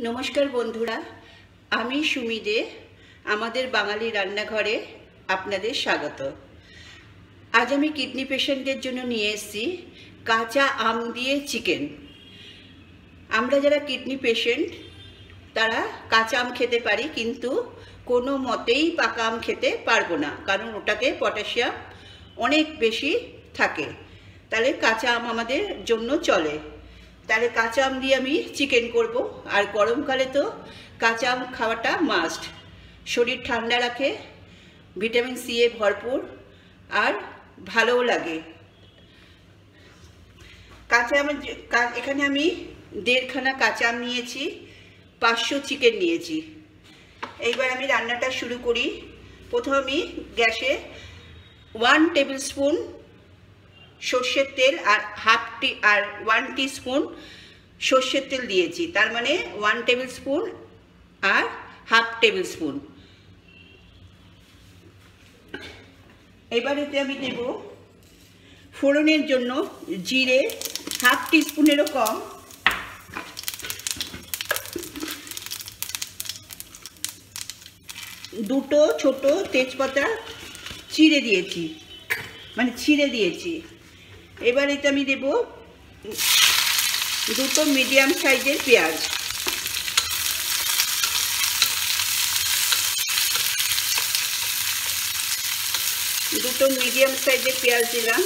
নমস্কার বন্ধুরা, আমি সুমি দে আমাদের বাঙালি রান্নাঘরে আপনাদের স্বাগত। আজ আমি কিডনি পেশেন্টদের জন্য নিয়ে এসেছি কাঁচা আম দিয়ে চিকেন। আমরা যারা কিডনি পেশেন্ট তারা কাঁচা আম খেতে পারি, কিন্তু কোনো মতেই পাকা আম খেতে পারবো না, কারণ ওটাতে পটাশিয়াম অনেক বেশি থাকে। তাহলে কাঁচা আম আমাদের জন্য চলে। তাহলে কাঁচা আম দিয়ে আমি চিকেন করব। আর গরমকালে তো কাঁচা আম খাওয়াটা মাস্ট। শরীর ঠান্ডা রাখে, ভিটামিন সি এ ভরপুর, আর ভালোও লাগে। কাঁচা আম এখানে আমি 1.5 খানা কাঁচা আম নিয়েছি, 500 চিকেন নিয়েছি। এইবার আমি রান্নাটা শুরু করি। প্রথমে আমি গ্যাসে 1 টেবিল স্পুন সর্ষের তেল আর 1 টিস্পুন সর্ষের তেল দিয়েছি, তার মানে 1 টেবিল স্পুন আর 1/2 টেবিল স্পুন। এবার এতে আমি দেব ফোড়নের জন্য জিরে 1/2 টিস্পুনেরও কম, দুটো ছোট তেজপাতা ছিঁড়ে দিয়েছি। এবার এতে আমি দেব দুটো মিডিয়াম সাইজের পেঁয়াজ, দিলাম।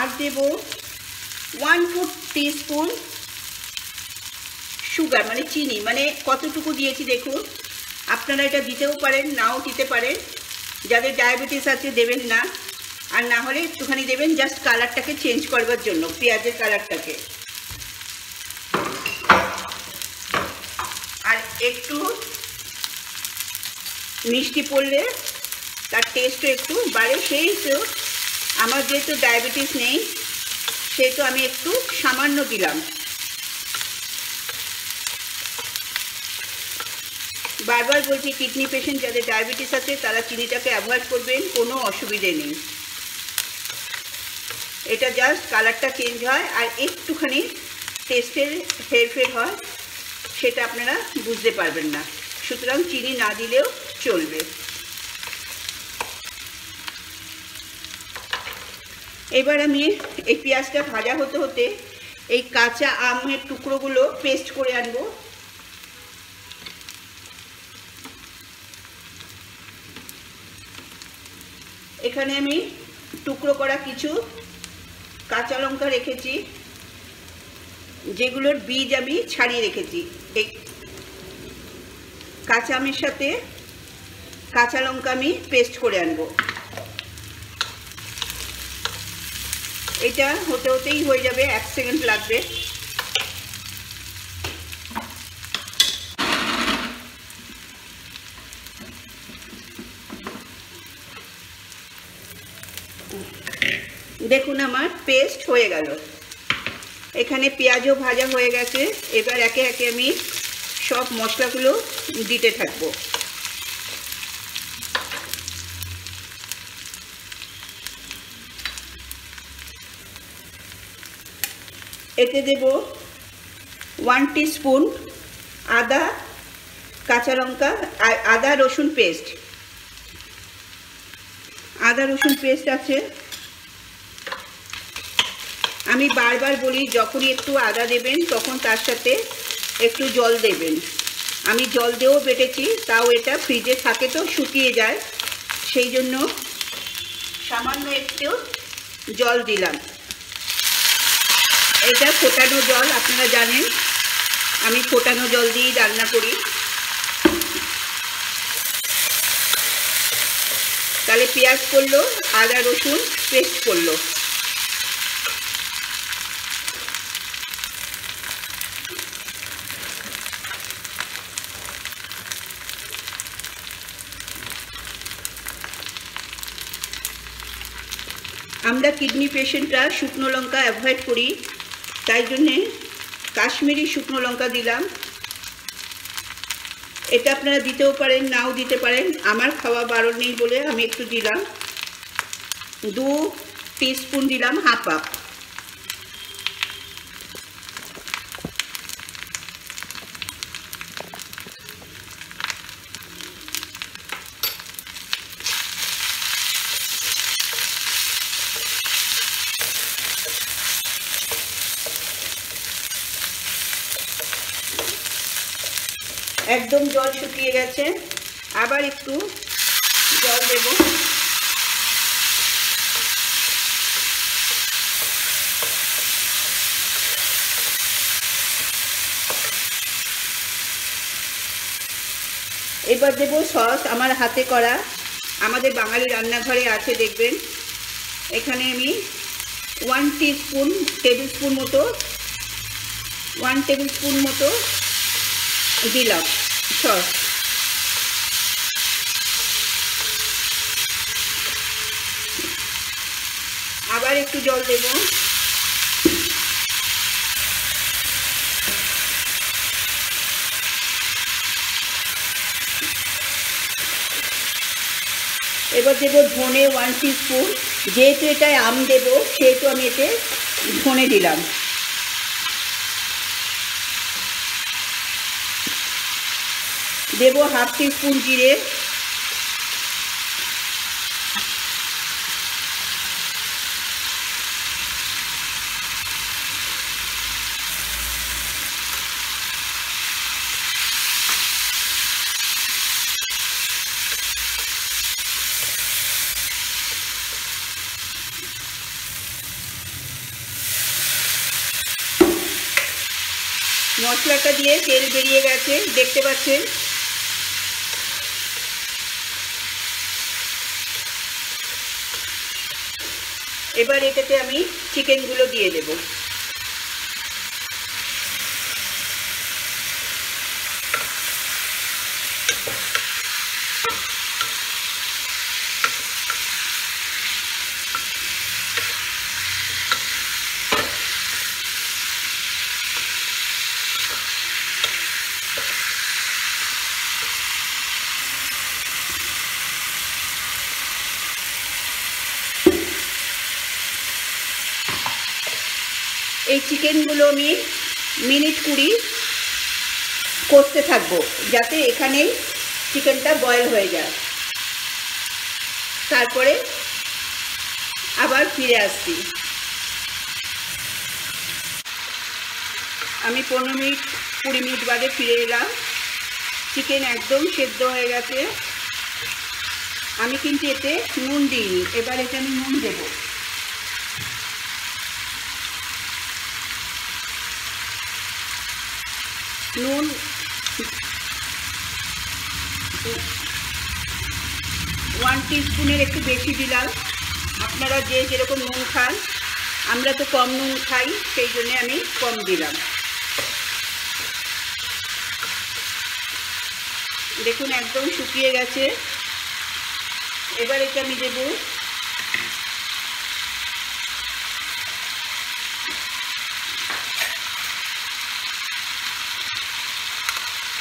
আর দেব 1/4 টিস্পুন সুগার, মানে চিনি। মানে কতটুকু দিয়েছি দেখুন, আপনারা এটা দিতেও পারেন, নাও দিতে পারেন। যাদের ডায়াবেটিস আছে দেবেন না, আর না হলে একটুখানি দেবেন জাস্ট কালারটাকে চেঞ্জ করবার জন্য, পেঁয়াজের কালারটাকে। আর একটু মিষ্টি পড়লে তার টেস্টও একটু বাড়ে। সেই তো আমার যেহেতু ডায়াবেটিস নেই, সেহেতু আমি একটু সামান্য দিলাম। বারবার বলছি, কিডনি পেশেন্ট যাদের ডায়াবেটিস আছে তারা চিনিটাকে অ্যাভয়েড করবেন, কোনো অসুবিধে নেই। এটা জাস্ট কালারটা চেঞ্জ হয় আর একটুখানি টেস্টের হেরফের হয়, সেটা আপনারা বুঝতে পারবেন না। সুতরাং চিনি না দিলেও চলবে। এবার আমি এই পেঁয়াজটা ভাজা হতে হতে এই কাঁচা আমের টুকরোগুলো পেস্ট করে আনবো। এখানে আমি টুকরো করা কিছু কাঁচা লঙ্কা রেখেছি, যেগুলোর বীজ আমি ছাড়িয়ে রেখেছি। এই কাঁচা আমের সাথে কাঁচা লঙ্কা আমি পেস্ট করে আনবো। এটা হতে হতেই হয়ে যাবে, 1 সেকেন্ড লাগবে। দেখুন আমার পেস্ট হয়ে গেল। এখানে পেঁয়াজও ভাজা হয়ে গেছে। এবার একে একে আমি সব মশলাগুলো দিতে থাকবো। এতে দেব 1 টিস্পুন আদা, কাঁচা লঙ্কা, আদা রসুন পেস্ট আছে। আমি বারবার বলি, যখনই একটু আদা দেবেন তখন তার সাথে একটু জল দেবেন। আমি জল দিয়েও বেটেছি, তাও এটা ফ্রিজে থাকে তো শুকিয়ে যায়, সেই জন্য সামান্য একটু জল দিলাম। এটা ফোটানো জল, আপনারা জানেন আমি ফোটানো জল দিয়েই রান্না করি। তাহলে পেঁয়াজ করলো, আদা রসুন পেস্ট করলো। আমরা কিডনি পেশেন্টরা শুকনো লঙ্কা অ্যাভয়েড করি, তাই জন্যে কাশ্মীরি শুকনো লঙ্কা দিলাম। এটা আপনারা দিতেও পারেন, নাও দিতে পারেন, আমার খাওয়া বারণ নেই বলে আমি একটু দিলাম। 2 টিস্পুন দিলাম হাফ। একদম জল শুকিয়ে গেছে, আবার একটু জল দেব। এবার দেব সস, আমার হাতে করা, আমাদের বাঙালি রান্নাঘরে আছে দেখবেন। এখানে আমি 1 টেবিলস্পুন মতো দিলাম সস। আবার একটু জল দেব। এবার দেব ধনে 1 টিস্পুন, যেহেতু এটায় আম দেব সেহেতু আমি এতে ধনে দিলাম। দেব হাফ টিস্পুন জিরে, মশলাটা দিয়ে তেল বেরিয়ে গেছে, দেখতে পাচ্ছেন। এবার এটাতে আমি চিকেনগুলো দিয়ে দেব। এই চিকেনগুলো আমি মিনিট 20 কষতে থাকবো, যাতে এখানেই চিকেনটা বয়েল হয়ে যায়। তারপরে আবার ফিরে আসছি। আমি 15-20 মিনিট বাদে ফিরে এলাম। চিকেন একদম সেদ্ধ হয়ে গেছে। আমি কিন্তু এতে নুন দিইনি, এবার এতে আমি নুন দেব। নুন 1 টিস্পুনের একটু বেশি দিলাম। আপনারা যে যেরকম নুন খান, আমরা তো কম নুন খাই, সেই জন্য আমি কম দিলাম। দেখুন একদম শুকিয়ে গেছে। এবার এটা আমি দেব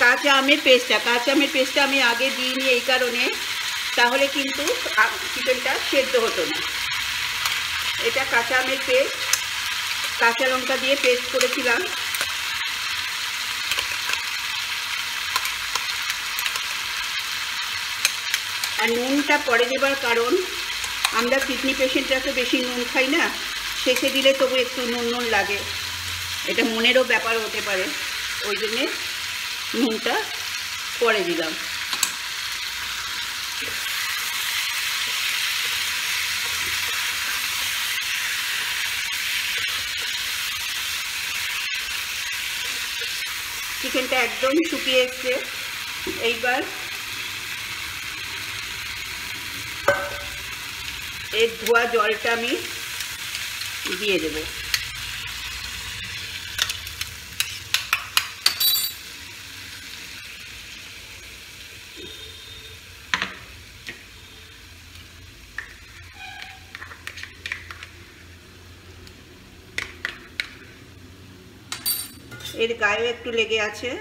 কাঁচা আমের পেস্টটা। কাঁচা আমের পেস্টটা আমি আগে দিইনি এই কারণে, তাহলে কিন্তু চিকেনটা সেদ্ধ হতো না। এটা কাঁচা আমের পেস্ট, কাঁচা লঙ্কা দিয়ে পেস্ট করেছিলাম। আর নুনটা পরে দেবার কারণ, আমরা কিডনি পেশেন্টরা তো বেশি নুন খাই না, শেষে দিলে তবু একটু নুন নুন লাগে, এটা মনেরও ব্যাপার হতে পারে, ওই জন্যে নুনটা পরে দিলাম। চিকেনটা একদম শুকিয়ে এসছে। এইবার এর ধোয়া জলটা আমি দিয়ে দেব। এর গায়ে একটু লেগে আছে।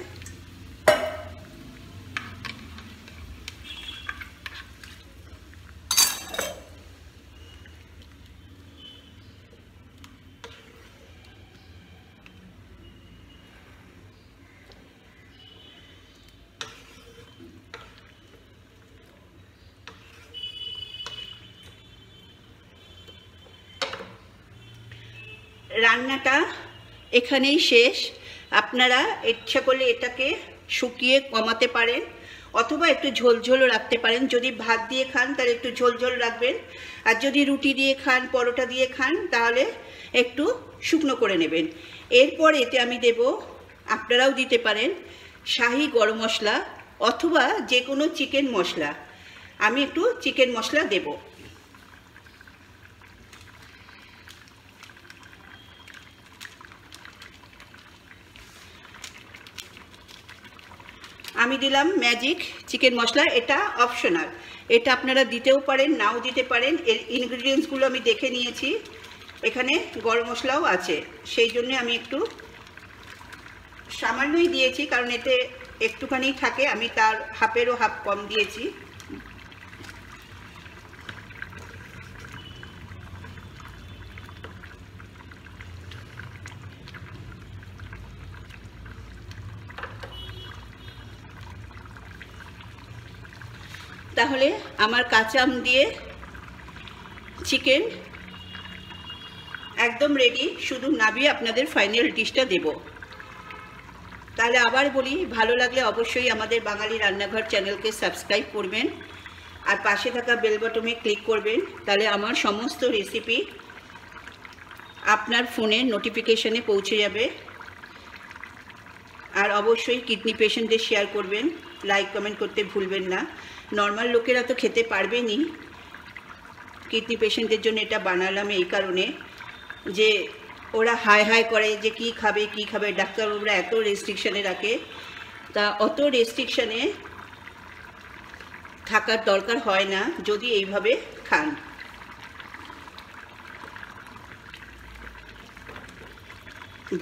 রান্নাটা এখানেই শেষ। আপনারা ইচ্ছা করলে এটাকে শুকিয়ে কমাতে পারেন অথবা একটু ঝোলঝোলও রাখতে পারেন। যদি ভাত দিয়ে খান তাহলে একটু ঝোলঝোল রাখবেন, আর যদি রুটি দিয়ে খান, পরোটা দিয়ে খান, তাহলে একটু শুকনো করে নেবেন। এরপর এতে আমি দেব, আপনারাও দিতে পারেন, শাহি গরম মশলা অথবা যে কোনো চিকেন মশলা। আমি একটু চিকেন মশলা দেব। আমি দিলাম ম্যাজিক চিকেন মশলা, এটা অপশনাল, এটা আপনারা দিতেও পারেন নাও দিতে পারেন। এর ইনগ্রিডিয়েন্টসগুলো আমি দেখে নিয়েছি, এখানে গরম মশলাও আছে, সেই জন্য আমি একটু সামান্যই দিয়েছি, কারণ এতে একটুখানি থাকে, আমি তার হাফেরও হাফ কম দিয়েছি। তাহলে আমার কাঁচা আম দিয়ে চিকেন একদম রেডি, শুধু নামিয়ে আপনাদের ফাইনাল ডিশটা দেব। তাহলে আবার বলি, ভালো লাগলে অবশ্যই আমাদের বাঙালি রান্নাঘর চ্যানেলকে সাবস্ক্রাইব করবেন আর পাশে থাকা বেল বাটনে ক্লিক করবেন, তাহলে আমার সমস্ত রেসিপি আপনার ফোনে নোটিফিকেশনে পৌঁছে যাবে। আর অবশ্যই কিডনি পেশেন্টদের শেয়ার করবেন, লাইক কমেন্ট করতে ভুলবেন না। নর্মাল লোকেরা তো খেতে পারবেনই, কিডনি পেশেন্টদের জন্য এটা বানালাম এই কারণে যে ওরা হাই হাই করে যে কি খাবে কি খাবে, ডাক্তারবাবুরা এত রেস্ট্রিকশানে রাখে, তা অত রেস্ট্রিকশানে থাকার দরকার হয় না যদি এইভাবে খান।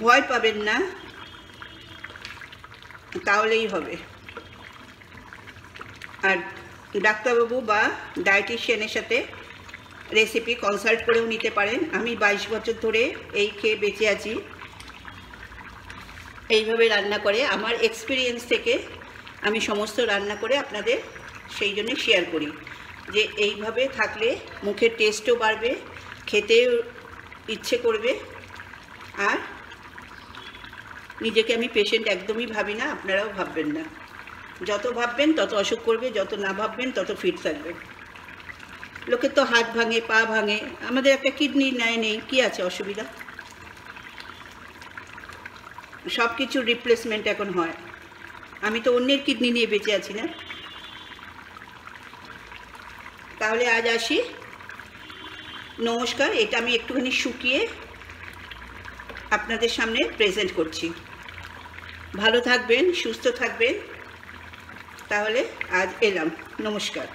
ভয় পাবেন না, তাহলেই হবে। আর ডাক্তারবাবু বা ডায়েটিশিয়ানের সাথে রেসিপি কনসাল্ট করেও নিতে পারেন। আমি 22 বছর ধরে এই খেয়ে বেঁচে আছি, এইভাবে রান্না করে। আমার এক্সপিরিয়েন্স থেকে আমি সমস্ত রান্না করে আপনাদের সেই জন্য শেয়ার করি যে এইভাবে থাকলে মুখের টেস্টও বাড়বে, খেতেও ইচ্ছে করবে। আর নিজেকে আমি পেশেন্ট একদমই ভাবি না, আপনারাও ভাববেন না। যত ভাববেন তত অসুখ করবে, যত না ভাববেন তত ফিট থাকবেন। লোকের তো হাত ভাঙে, পা ভাঙে, আমাদের একটা কিডনি নেই, কি আছে অসুবিধা? সব কিছুর রিপ্লেসমেন্ট এখন হয়। আমি তো অন্যের কিডনি নিয়ে বেঁচে আছি না। তাহলে আজ আসি, নমস্কার। এটা আমি একটুখানি শুকিয়ে আপনাদের সামনে প্রেজেন্ট করছি। ভালো থাকবেন, সুস্থ থাকবেন। তাহলে আজ এলাম, নমস্কার।